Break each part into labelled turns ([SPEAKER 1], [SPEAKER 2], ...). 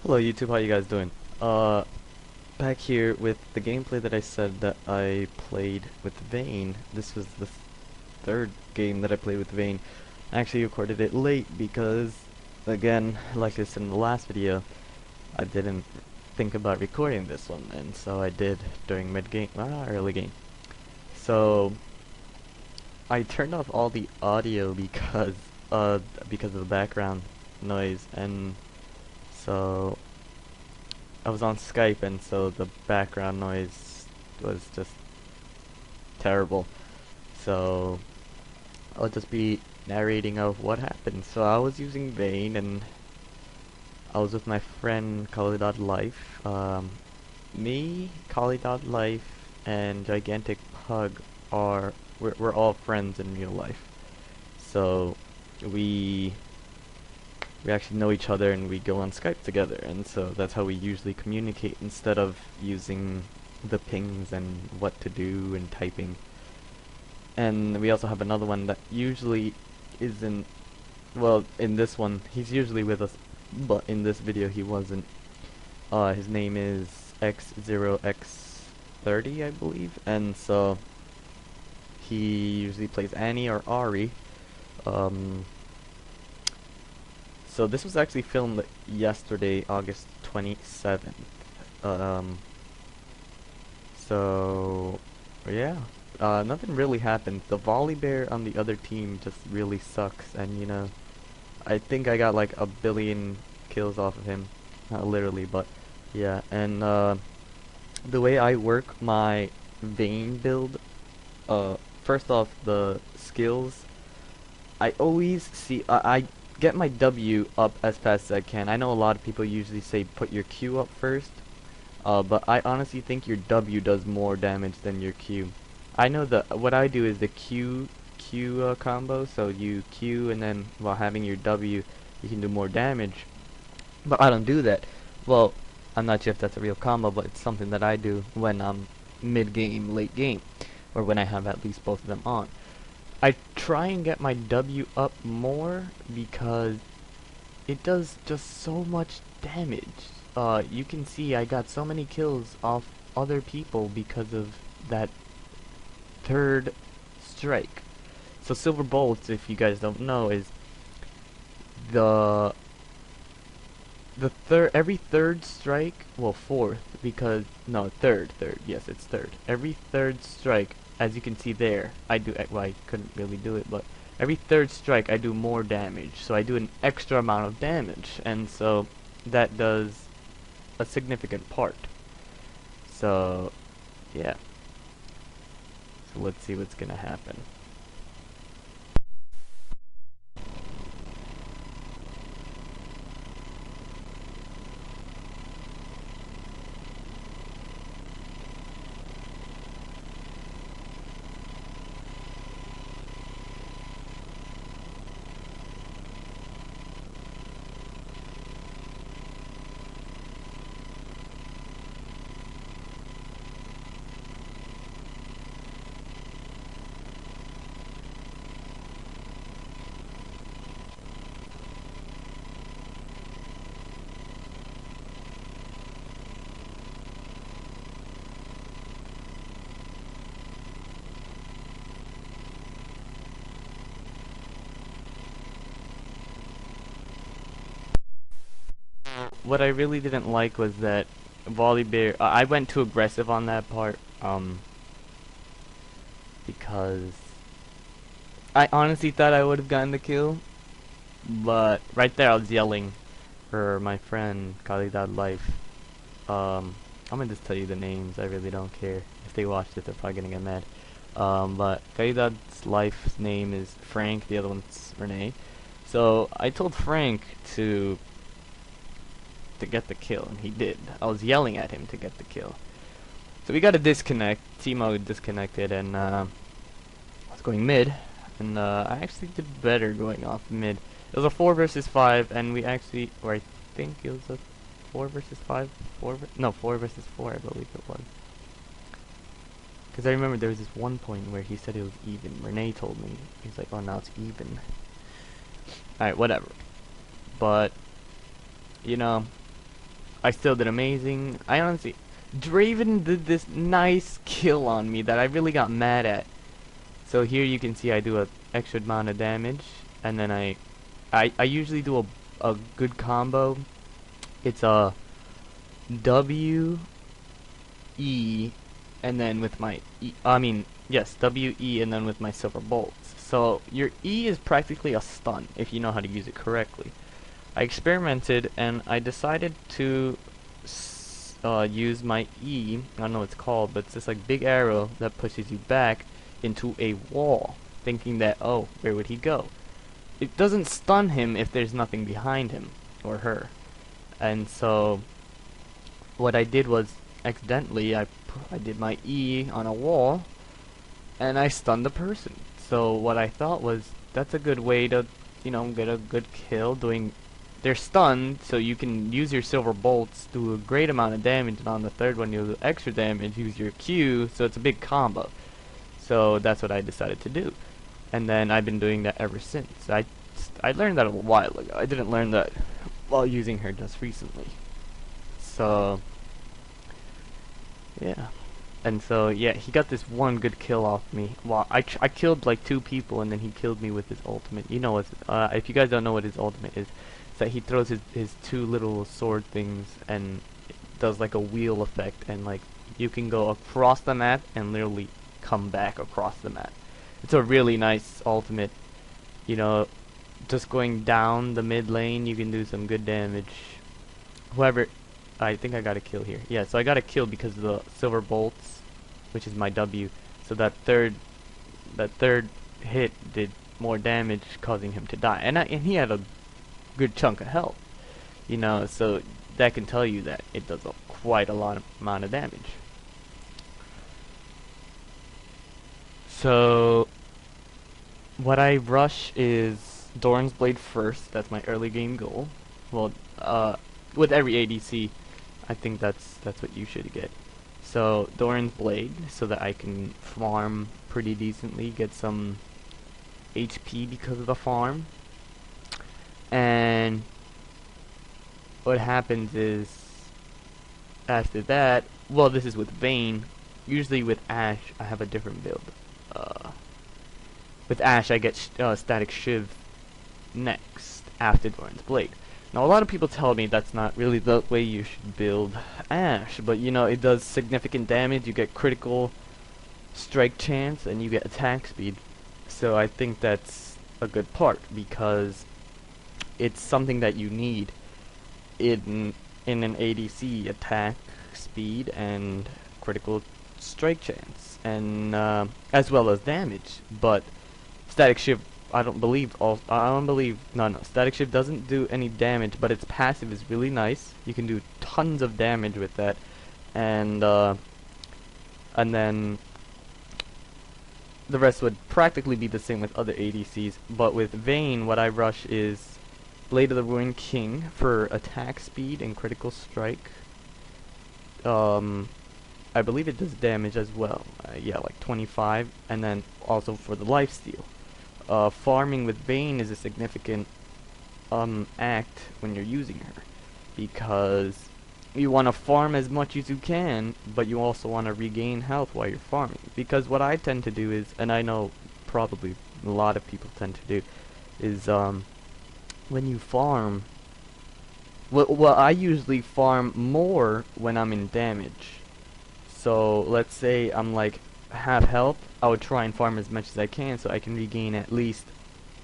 [SPEAKER 1] Hello YouTube, how you guys doing? Back here with the gameplay that I said that I played with Vayne. This was the third game that I played with Vayne. I actually recorded it late because, again, like I said in the last video, I didn't think about recording this one, and so I did during mid-game, early game. So, I turned off all the audio because of the background noise, and so I was on Skype, and so the background noise was just terrible. So I'll just be narrating of what happened. So I was using Vayne, and I was with my friend Kali.life. Me, Kali.life, and Gigantic Pug we're all friends in real life. So we we actually know each other and we go on Skype together, and so that's how we usually communicate instead of using the pings and what to do and typing. And we also have another one that usually isn't, well, in this one he's usually with us, but in this video he wasn't. His name is X0X30, I believe, and so he usually plays Annie or Ari. Um, So this was actually filmed yesterday, August 27th. Um, so yeah, nothing really happened. The volley bear on the other team just really sucks, and I think I got like a billion kills off of him, not literally, but yeah. And the way I work my Vayne build, first off, the skills, I always see, I get my W up as fast as I can. I know a lot of people usually say put your Q up first, but I honestly think your W does more damage than your Q. I know what I do is the Q combo, so you Q and then while having your W, you can do more damage. But I don't do that. Well, I'm not sure if that's a real combo, but it's something that I do when I'm mid-game, late game, or when I have at least both of them on. I try and get my W up more because it does just so much damage. You can see I got so many kills off other people because of that third strike. So silver bolts, if you guys don't know, is the every third strike, well, fourth, because no, third, yes, it's third. Every third strike, as you can see there, well, I couldn't really do it, but every third strike I do more damage, so I do an extra amount of damage, and so that does a significant part. So yeah, so let's see what's gonna happen. What I really didn't like was that volley bear. I went too aggressive on that part. Because I honestly thought I would have gotten the kill, but right there I was yelling for my friend Kali.life. I'm gonna just tell you the names. I really don't care. If they watch it, they're probably gonna get mad. But Kali.life's name is Frank. The other one's Renee. So I told Frank to get the kill, and he did. I was yelling at him to get the kill. So we got a disconnect. Timo disconnected, and I was going mid, and I actually did better going off mid. It was a 4 versus 5, and we actually, or I think it was a 4 versus 5, no, 4 versus 4, I believe it was. Because I remember there was this one point where he said it was even. Renee told me. He's like, oh, now it's even. Alright, whatever. But, you know, I still did amazing. I honestly, Draven did this nice kill on me that I really got mad at. So here you can see I do a extra amount of damage, and then I usually do a good combo. It's a W E, and then with my yes, W E, and then with my silver bolts. So your E is practically a stun if you know how to use it correctly. I experimented and I decided to use my E. I don't know what it's called, but it's this like big arrow that pushes you back into a wall, thinking that, oh, where would he go? It doesn't stun him if there's nothing behind him or her. And so what I did was accidentally I did my E on a wall and I stunned the person. So what I thought was that's a good way to, you know, get a good kill doing. They're stunned, so you can use your silver bolts, do a great amount of damage, and on the third one you'll do extra damage, use your Q, so it's a big combo. So that's what I decided to do. And then I've been doing that ever since. I learned that a while ago. I didn't learn that while using her just recently. So yeah. And so yeah, he got this one good kill off me. Well, I killed like 2 people, and then he killed me with his ultimate. You know what? If you guys don't know what his ultimate is, it's that he throws his 2 little sword things and it does like a wheel effect, and like you can go across the map and literally come back across the map. It's a really nice ultimate. You know, just going down the mid lane, you can do some good damage. Whoever, I think I got a kill here. Yeah, so I got a kill because of the silver bolts, which is my W. So that third hit did more damage, causing him to die. And he had a good chunk of health. You know, so that can tell you that it does quite a lot of amount of damage. So what I rush is Doran's Blade first. That's my early game goal. Well, with every ADC, I think that's what you should get. So Doran's Blade, so that I can farm pretty decently, get some HP because of the farm. And what happens is, after that, well, this is with Vayne. Usually with Ashe, I have a different build. With Ashe, I get Static Shiv next after Doran's Blade. Now, a lot of people tell me that's not really the way you should build Ashe, but you know, it does significant damage. You get critical strike chance, and you get attack speed. So I think that's a good part, because it's something that you need in an ADC: attack speed and critical strike chance, and as well as damage. But Static Shiv, no, Static Shiv doesn't do any damage, but its passive is really nice. You can do tons of damage with that, and then the rest would practically be the same with other ADCs. But with Vayne, what I rush is Blade of the Ruined King for attack speed and critical strike. I believe it does damage as well. Yeah, like 25, and then also for the lifesteal. Farming with Vayne is a significant act when you're using her, because you want to farm as much as you can, but you also want to regain health while you're farming. Because what I tend to do is, and I know probably a lot of people tend to do, is when you farm, well, I usually farm more when I'm in damage. So let's say I'm like half health, I would try and farm as much as I can so I can regain at least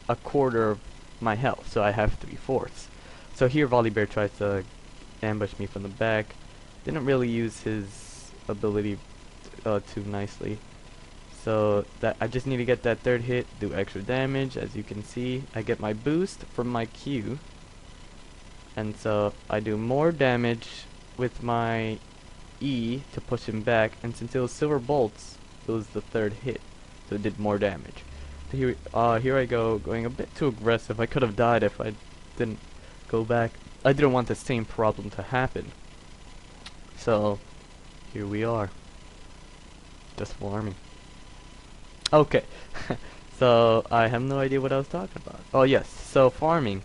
[SPEAKER 1] a quarter of my health, so I have 3/4. So here Volibear tries to ambush me from the back. Didn't really use his ability too nicely. So that I just need to get that third hit, do extra damage. As you can see, I get my boost from my Q, and so I do more damage with my E to push him back, and since it was silver bolts, it was the third hit, so it did more damage. So here I go, going a bit too aggressive. I could have died if I didn't go back. I didn't want the same problem to happen. So here we are, just farming. Okay, so I have no idea what I was talking about. Oh yes, so farming.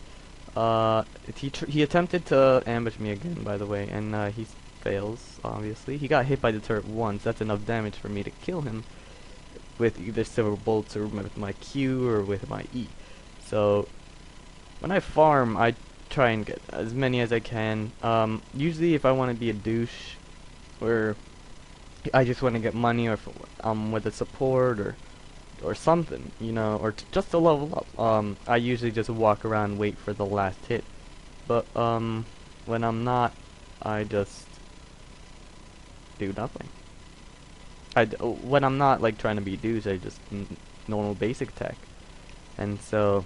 [SPEAKER 1] he attempted to ambush me again, by the way, and he fails. Obviously, he got hit by the turret once. That's enough damage for me to kill him with either silver bolts or with my Q or with my E. So when I farm, I try and get as many as I can. Usually, if I want to be a douche, or I just want to get money, or with a support or something, you know, or just to level up. I usually just walk around and wait for the last hit. But when I'm not, I just do nothing. When I'm not like trying to be a douche, I just normal basic attack. And so,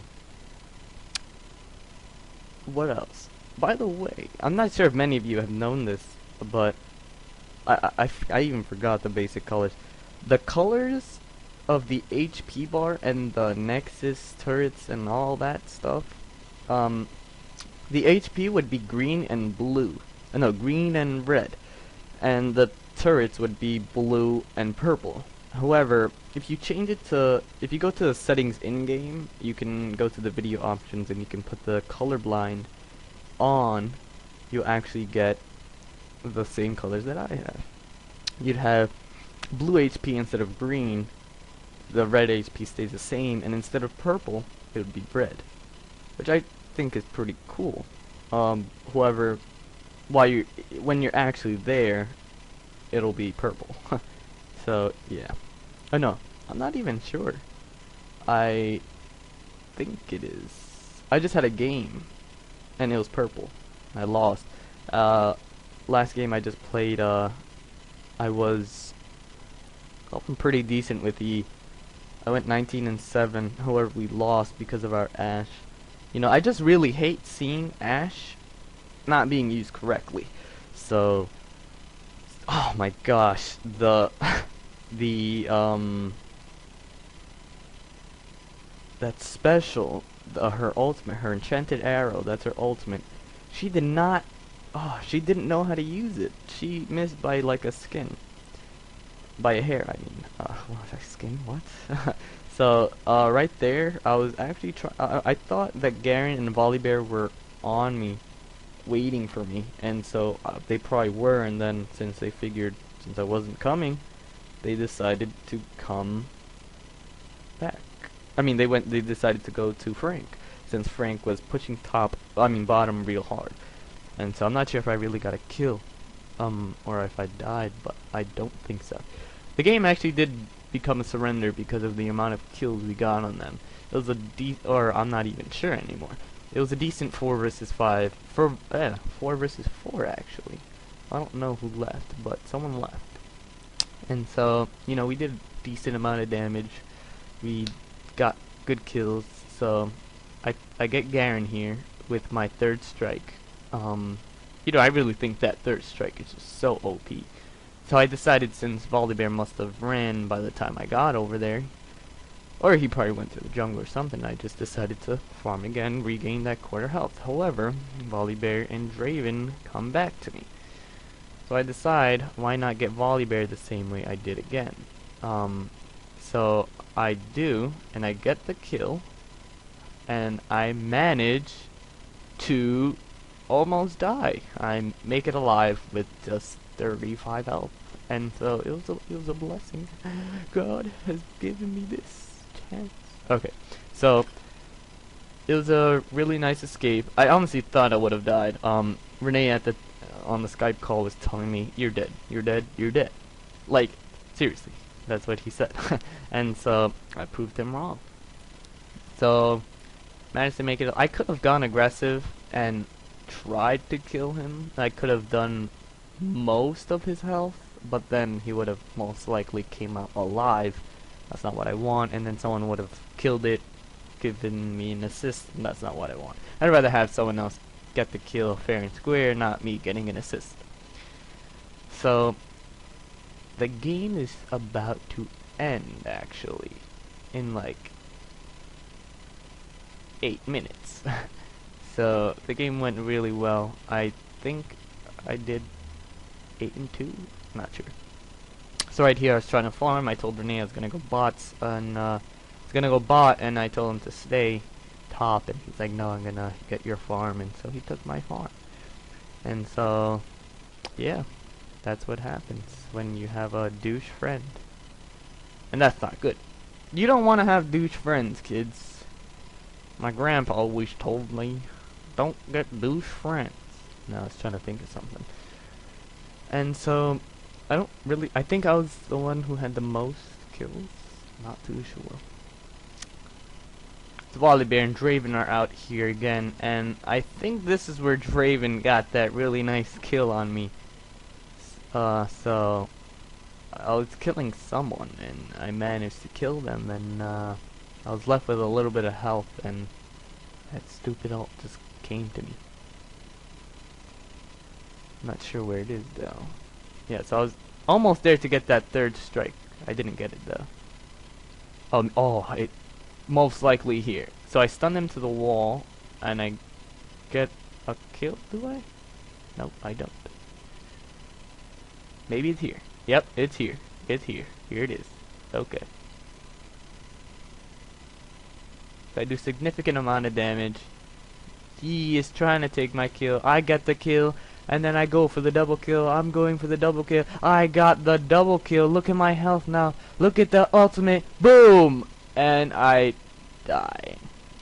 [SPEAKER 1] what else? By the way, I'm not sure if many of you have known this, but I even forgot the basic colors. The colors of the HP bar and the Nexus turrets and all that stuff, the HP would be green and blue. No, green and red. And the turrets would be blue and purple. However, if you change it to, if you go to the settings in-game, you can go to the video options and you can put the colorblind on, you'll actually get the same colors that I have. You'd have blue HP instead of green, the red HP stays the same, and instead of purple, it would be red, which I think is pretty cool. However, when you're actually there, it'll be purple. So yeah. Oh no, I'm not even sure. I think it is. I just had a game, and it was purple. I lost. Last game I just played, I was pretty decent with E. I went 19-7. However, we lost because of our Ashe. You know, I just really hate seeing Ashe not being used correctly. So, oh my gosh, that special, her ultimate, her enchanted arrow, that's her ultimate. She did not, she didn't know how to use it. She missed by like a skin. By a hair, I mean. What was I, skin? What? So, right there, I was actually I thought that Garen and Volibear were on me, waiting for me, and so they probably were, and then since they figured, since I wasn't coming, they decided to come back. I mean, they decided to go to Frank, since Frank was pushing bottom real hard. And so I'm not sure if I really got a kill, or if I died, but I don't think so. The game actually did become a surrender because of the amount of kills we got on them. It was or I'm not even sure anymore. It was a decent 4 versus 5, 4 versus 4 actually. I don't know who left, but someone left. And so, you know, we did a decent amount of damage. We got good kills, so I get Garen here with my 3rd strike. You know, I really think that 3rd strike is just so OP. So I decided, since Volibear must have ran by the time I got over there, or he probably went to the jungle or something, I just decided to farm again, regain that quarter health. However, Volibear and Draven come back to me. So I decide, why not get Volibear the same way I did again? So I do, and I get the kill, and I manage to almost die. I make it alive with just 35 health, and so it was a blessing. God has given me this chance. Okay, so it was a really nice escape. I honestly thought I would have died. Renee on the Skype call was telling me, "You're dead. You're dead. You're dead." Like, seriously, that's what he said. And so I proved him wrong. So managed to make it. I could have gone aggressive and tried to kill him. I could have done most of his health, but then he would have most likely came out alive. That's not what I want, and then someone would have killed it, given me an assist, and that's not what I want. I'd rather have someone else get the kill fair and square, not me getting an assist. So the game is about to end, actually, in like 8 minutes. So the game went really well. I think I did 8-2, not sure. So right here I was trying to farm. I told Renee I was gonna go bots, and I told him to stay top, and he's like, no, I'm gonna get your farm, and so he took my farm. And so, yeah, that's what happens when you have a douche friend. And that's not good. You don't want to have douche friends, kids. My grandpa always told me, don't get douche friends. Now I was trying to think of something. And so, I think I was the one who had the most kills. Not too sure. Wally Bear and Draven are out here again, and I think this is where Draven got that really nice kill on me. So I was killing someone, and I managed to kill them, and I was left with a little bit of health, and that stupid ult just came to me. Not sure where it is though. Yeah, so I was almost there to get that third strike. I didn't get it though. It most likely here. So I stun him to the wall, and I get a kill, do I? Nope, I don't. Maybe it's here. Yep, it's here. It's here. Here it is. Okay. So I do significant amount of damage. He is trying to take my kill. I get the kill, and then I go for the double kill. I'm going for the double kill. I got the double kill. Look at my health now. Look at the ultimate. Boom! And I die.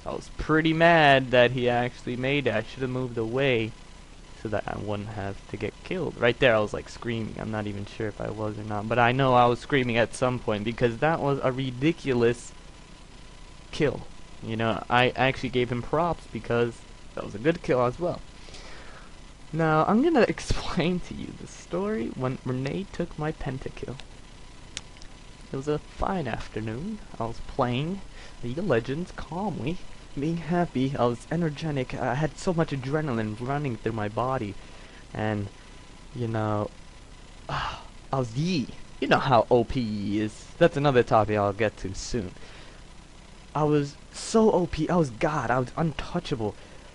[SPEAKER 1] I was pretty mad that he actually made it. I should have moved away so that I wouldn't have to get killed. Right there I was like screaming. I'm not even sure if I was or not, but I know I was screaming at some point because that was a ridiculous kill. You know, I actually gave him props because that was a good kill as well. Now I'm gonna explain to you the story when Renee took my pentakill. It was a fine afternoon. I was playing League of Legends calmly, being happy. I was energetic. I had so much adrenaline running through my body, and you know, I was Yi. You know how OP Yi is. That's another topic I'll get to soon. I was so OP. I was God. I was untouchable.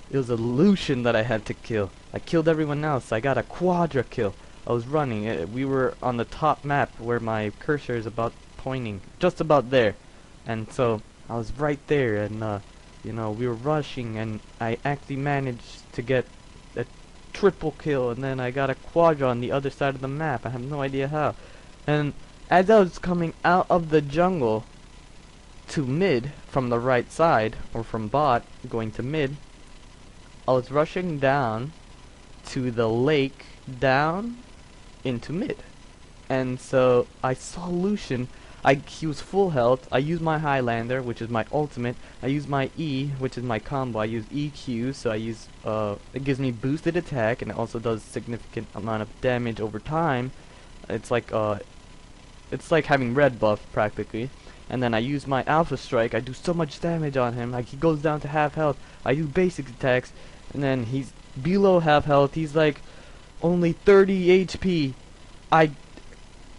[SPEAKER 1] It was a Lucian that I had to kill. I killed everyone else. I got a quadra kill. I was running. We were on the top map where my cursor is about pointing, just about there, and so I was right there, and you know, we were rushing, and I actually managed to get a triple kill, and then I got a quadra on the other side of the map. I have no idea how. And as I was coming out of the jungle to mid from the right side, or from bot going to mid, I was rushing down to the lake down into mid, and so I saw Lucian. He was full health. I used my Highlander, which is my ultimate. I used my E, which is my combo. I use EQ, so I use it gives me boosted attack, and it also does significant amount of damage over time. It's like having red buff practically. And then I use my Alpha Strike. I do so much damage on him. Like, he goes down to half health. I use basic attacks, and then he's below half health. He's like only 30 HP. I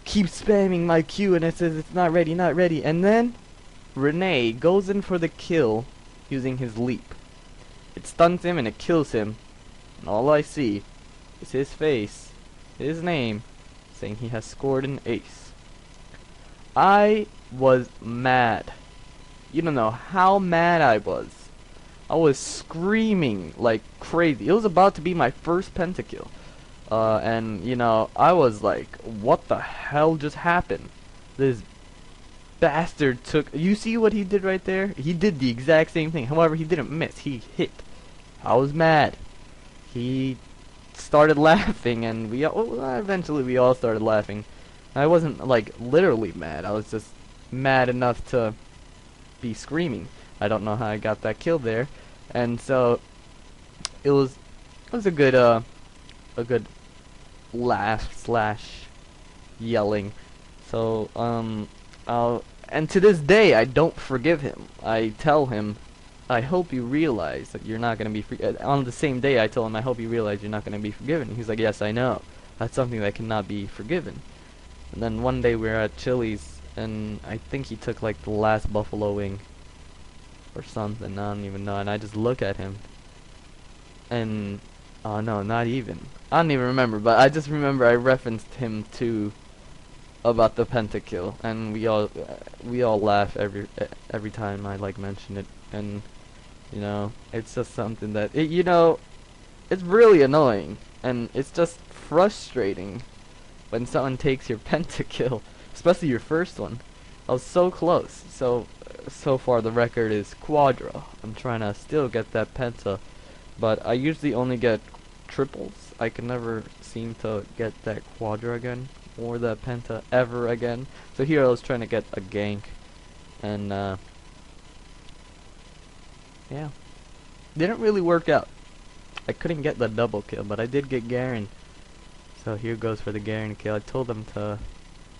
[SPEAKER 1] keep spamming my Q, and it says it's not ready, not ready. And then Renee goes in for the kill using his leap. It stuns him and it kills him. And all I see is his face, his name, saying he has scored an ace. I was mad. You don't know how mad I was. I was screaming like crazy. It was about to be my first pentakill. And you know, I was like, what the hell just happened? This bastard took... You see what he did right there? He did the exact same thing. However, he didn't miss. He hit. I was mad. He started laughing, and eventually we all started laughing. I wasn't like literally mad. I was just mad enough to be screaming. I don't know how I got that kill there. And so it was a good laugh slash yelling. So and to this day I don't forgive him. I tell him, I hope you realize that you're not gonna be on the same day I tell him, I hope you realize you're not gonna be forgiven. He's like, yes, I know. That's something that cannot be forgiven. And then one day we were at Chili's, and I think he took like the last buffalo wing or something, I don't even know, and I just look at him, and oh no, not even, I don't even remember, but I just remember I referenced him to about the pentakill, and we all laugh every time I like mention it. And You know, it's just something that you know, it's really annoying, and it's just frustrating when someone takes your pentakill, especially your first one. I was so close. So far the record is quadra. I'm trying to still get that penta, but I usually only get triples. I can never seem to get that quadra again or that penta ever again. So here I was trying to get a gank, and yeah, didn't really work out. I couldn't get the double kill, but I did get Garen. So here goes for the Garen kill. I told them to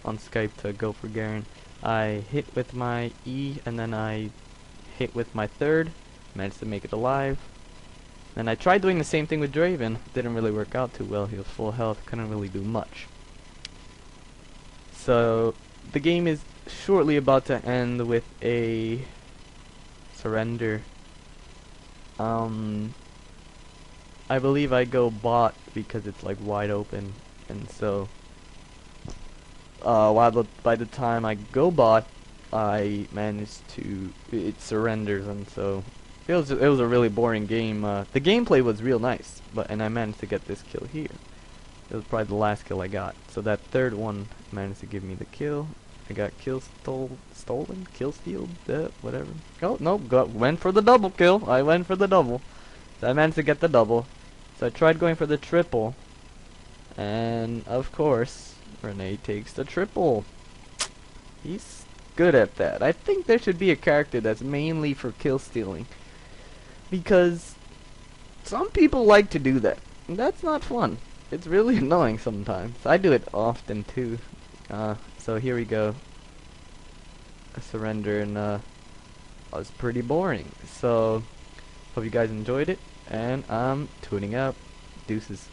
[SPEAKER 1] on Skype to go for Garen. I hit with my E, and then I hit with my third, managed to make it alive. And I tried doing the same thing with Draven. Didn't really work out too well. He was full health, couldn't really do much. So the game is shortly about to end with a surrender. I believe I go bot because it's like wide open, and so by the time I go bot, I managed to it surrenders, and so it was a really boring game. The gameplay was real nice, and I managed to get this kill here. It was probably the last kill I got. So that third one managed to give me the kill. I got stolen, kill stealed, whatever. Oh no, went for the double kill. I went for the double. So I managed to get the double. So I tried going for the triple, and of course Renee takes the triple. He's good at that. I think there should be a character that's mainly for kill stealing, because some people like to do that, and that's not fun. It's really annoying sometimes. I do it often too. So here we go. A surrender, and was pretty boring. So hope you guys enjoyed it, and I'm tuning out. Deuces.